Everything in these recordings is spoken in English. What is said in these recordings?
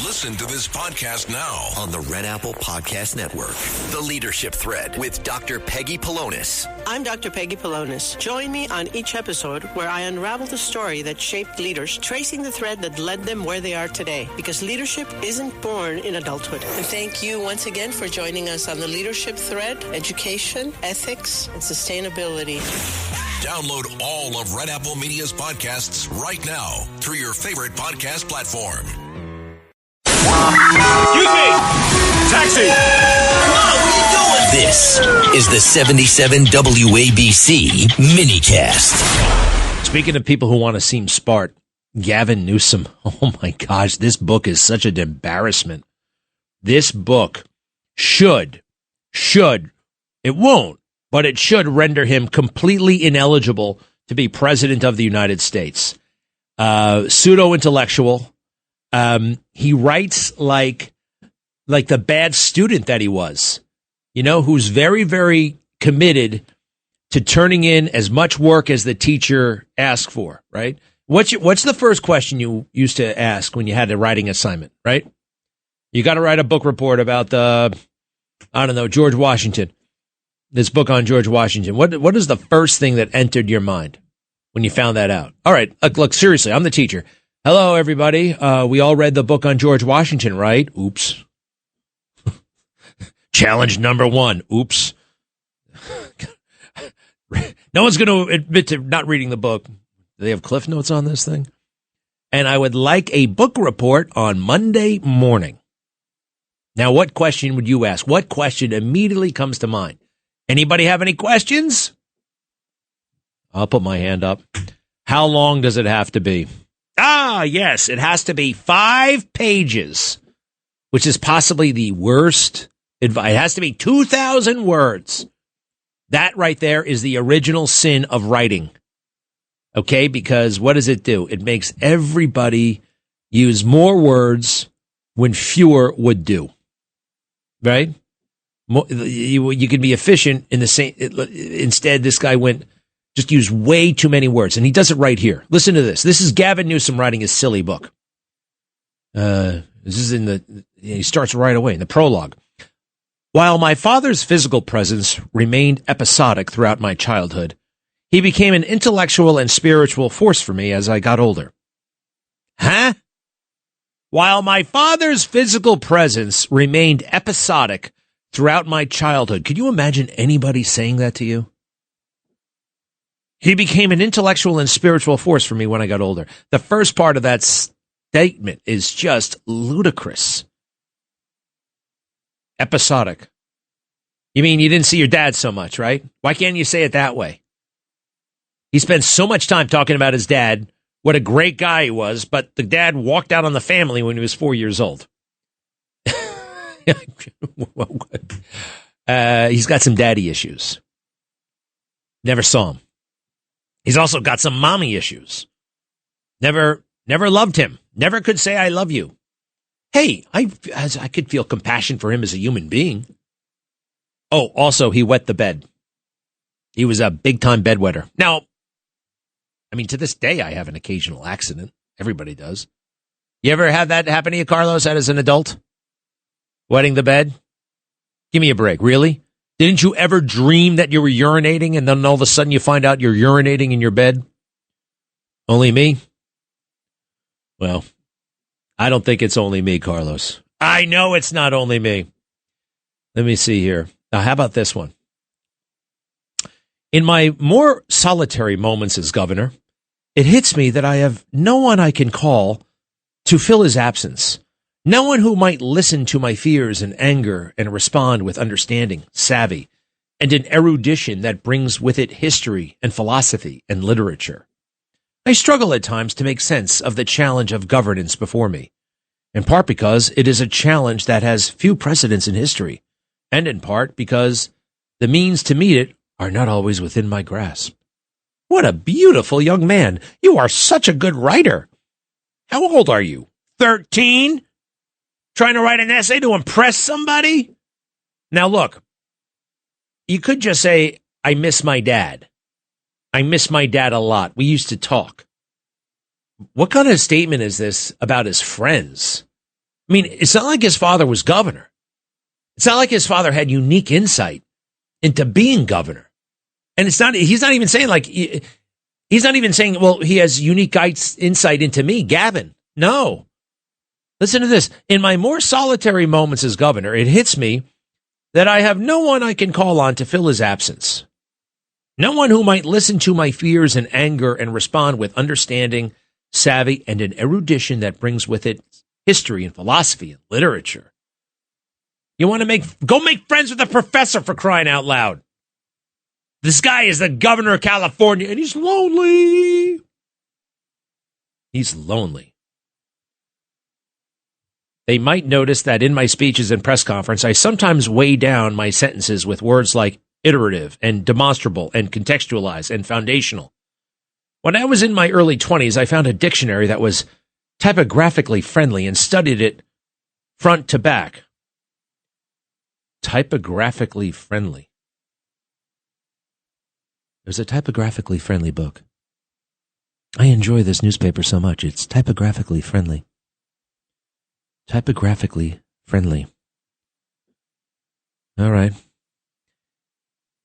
Listen to this podcast now on the Red Apple Podcast Network. The Leadership Thread with Dr. Peggy Polonis. I'm Dr. Peggy Polonis. Join me on each episode where I unravel the story that shaped leaders, tracing the thread that led them where they are today. Because leadership isn't born in adulthood. And thank you once again for joining us on the Leadership Thread, education, ethics, and sustainability. Download all of Red Apple Media's podcasts right now through your favorite podcast platform. Excuse me! Taxi! Come on, what are you doing? This is the 77 WABC minicast. Speaking of people who want to seem smart, Gavin Newsom. Oh my gosh, this book is such an embarrassment. This book should, it won't, but it should render him completely ineligible to be president of the United States. Pseudo-intellectual. He writes like the bad student that he was, who's very, very committed to turning in as much work as the teacher asked for, right? What's the first question you used to ask when you had a writing assignment, right? You got to write a book report about George Washington. This book on George Washington. What is the first thing that entered your mind when you found that out? All right, look, seriously, I'm the teacher. Hello, everybody. We all read the book on George Washington, right? Oops. Challenge number 1. Oops. No one's going to admit to not reading the book. Do they have Cliff Notes on this thing? And I would like a book report on Monday morning. Now, what question would you ask? What question immediately comes to mind? Anybody have any questions? I'll put my hand up. How long does it have to be? Ah, yes, it has to be 5 pages, which is possibly the worst advice. It has to be 2,000 words. That right there is the original sin of writing. Okay, because what does it do? It makes everybody use more words when fewer would do. Right? You can be efficient in the same. Instead, this guy just used way too many words, and he does it right here. Listen to this. This is Gavin Newsom writing his silly book. This is he starts right away in the prologue. While my father's physical presence remained episodic throughout my childhood, he became an intellectual and spiritual force for me as I got older. Huh? While my father's physical presence remained episodic throughout my childhood. Could you imagine anybody saying that to you? He became an intellectual and spiritual force for me when I got older. The first part of that statement is just ludicrous. Episodic. You mean you didn't see your dad so much, right? Why can't you say it that way? He spent so much time talking about his dad, what a great guy he was, but the dad walked out on the family when he was 4 years old. He's got some daddy issues. Never saw him. He's also got some mommy issues. Never loved him. Never could say I love you. Hey, I could feel compassion for him as a human being. Oh, also, he wet the bed. He was a big-time bedwetter. Now, I mean, to this day, I have an occasional accident. Everybody does. You ever have that happen to you, Carlos, as an adult? Wetting the bed? Give me a break. Really? Didn't you ever dream that you were urinating and then all of a sudden you find out you're urinating in your bed? Only me? Well, I don't think it's only me, Carlos. I know it's not only me. Let me see here. Now, how about this one? In my more solitary moments as governor, it hits me that I have no one I can call to fill his absence. No one who might listen to my fears and anger and respond with understanding, savvy, and an erudition that brings with it history and philosophy and literature. I struggle at times to make sense of the challenge of governance before me, in part because it is a challenge that has few precedents in history, and in part because the means to meet it are not always within my grasp. What a beautiful young man. You are such a good writer. How old are you? 13? Trying to write an essay to impress somebody? Now look, you could just say, I miss my dad. I miss my dad a lot. We used to talk. What kind of statement is this about his friends? I mean, it's not like his father was governor. It's not like his father had unique insight into being governor. And he's not even saying well, he has unique insight into me, Gavin. No. Listen to this. In my more solitary moments as governor, it hits me that I have no one I can call on to fill his absence. No one who might listen to my fears and anger and respond with understanding, savvy, and an erudition that brings with it history and philosophy and literature. You want to go make friends with a professor, for crying out loud. This guy is the governor of California, and he's lonely. He's lonely. They might notice that in my speeches and press conference, I sometimes weigh down my sentences with words like iterative and demonstrable and contextualized and foundational. When I was in my early 20s, I found a dictionary that was typographically friendly and studied it front to back. Typographically friendly. There's a typographically friendly book. I enjoy this newspaper so much. It's typographically friendly. Typographically friendly. All right.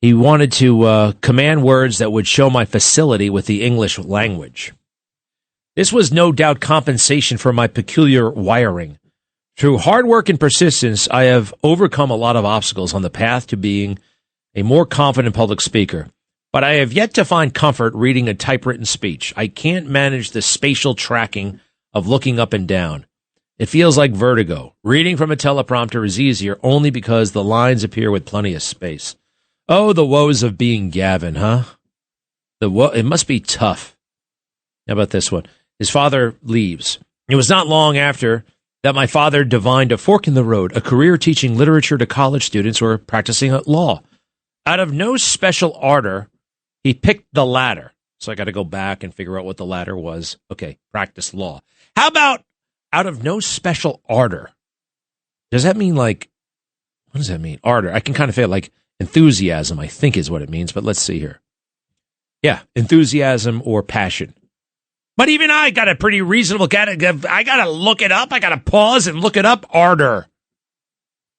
He wanted to command words that would show my facility with the English language. This was no doubt compensation for my peculiar wiring. Through hard work and persistence, I have overcome a lot of obstacles on the path to being a more confident public speaker. But I have yet to find comfort reading a typewritten speech. I can't manage the spatial tracking of looking up and down. It feels like vertigo. Reading from a teleprompter is easier only because the lines appear with plenty of space. Oh, the woes of being Gavin, huh? It must be tough. How about this one? His father leaves. It was not long after that my father divined a fork in the road, a career teaching literature to college students or practicing law. Out of no special ardor, he picked the latter. So I got to go back and figure out what the latter was. Okay, practice law. How about out of no special ardor? Does that mean what does that mean? Ardor. I can kind of feel like enthusiasm, I think is what it means, but let's see here. Yeah, enthusiasm or passion. But even I got a pretty reasonable I got to look it up. I got to pause and look it up. Ardor.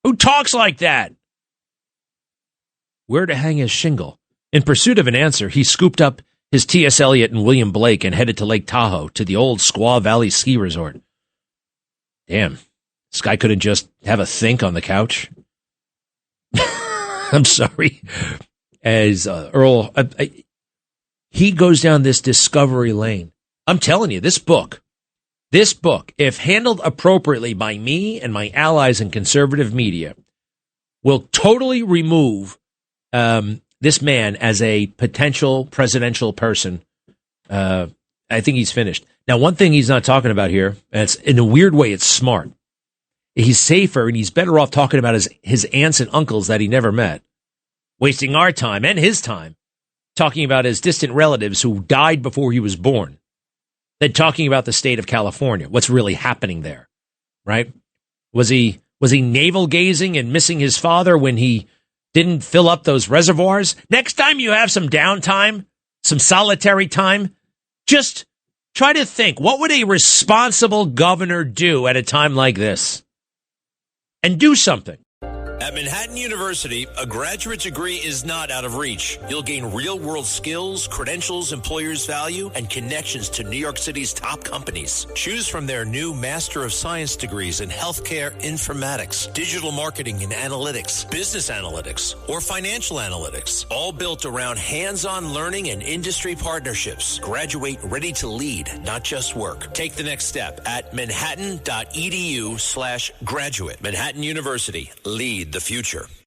Who talks like that? Where to hang his shingle? In pursuit of an answer, he scooped up his T.S. Eliot and William Blake and headed to Lake Tahoe, to the old Squaw Valley ski resort. Damn, this guy couldn't just have a think on the couch. I'm sorry. As Earl, he goes down this discovery lane. I'm telling you, this book, if handled appropriately by me and my allies in conservative media, will totally remove this man as a potential presidential person. I think he's finished. Now, one thing he's not talking about here, and it's in a weird way, it's smart. He's safer and he's better off talking about his aunts and uncles that he never met, wasting our time and his time talking about his distant relatives who died before he was born, than talking about the state of California, what's really happening there, right? Was he navel gazing and missing his father when he didn't fill up those reservoirs? Next time you have some downtime, some solitary time, just try to think, what would a responsible governor do at a time like this? And do something. At Manhattan University, a graduate degree is not out of reach. You'll gain real-world skills, credentials employers value, and connections to New York City's top companies. Choose from their new Master of Science degrees in healthcare informatics, digital marketing and analytics, business analytics, or financial analytics, all built around hands-on learning and industry partnerships. Graduate ready to lead, not just work. Take the next step at manhattan.edu/graduate. Manhattan University. Lead the future.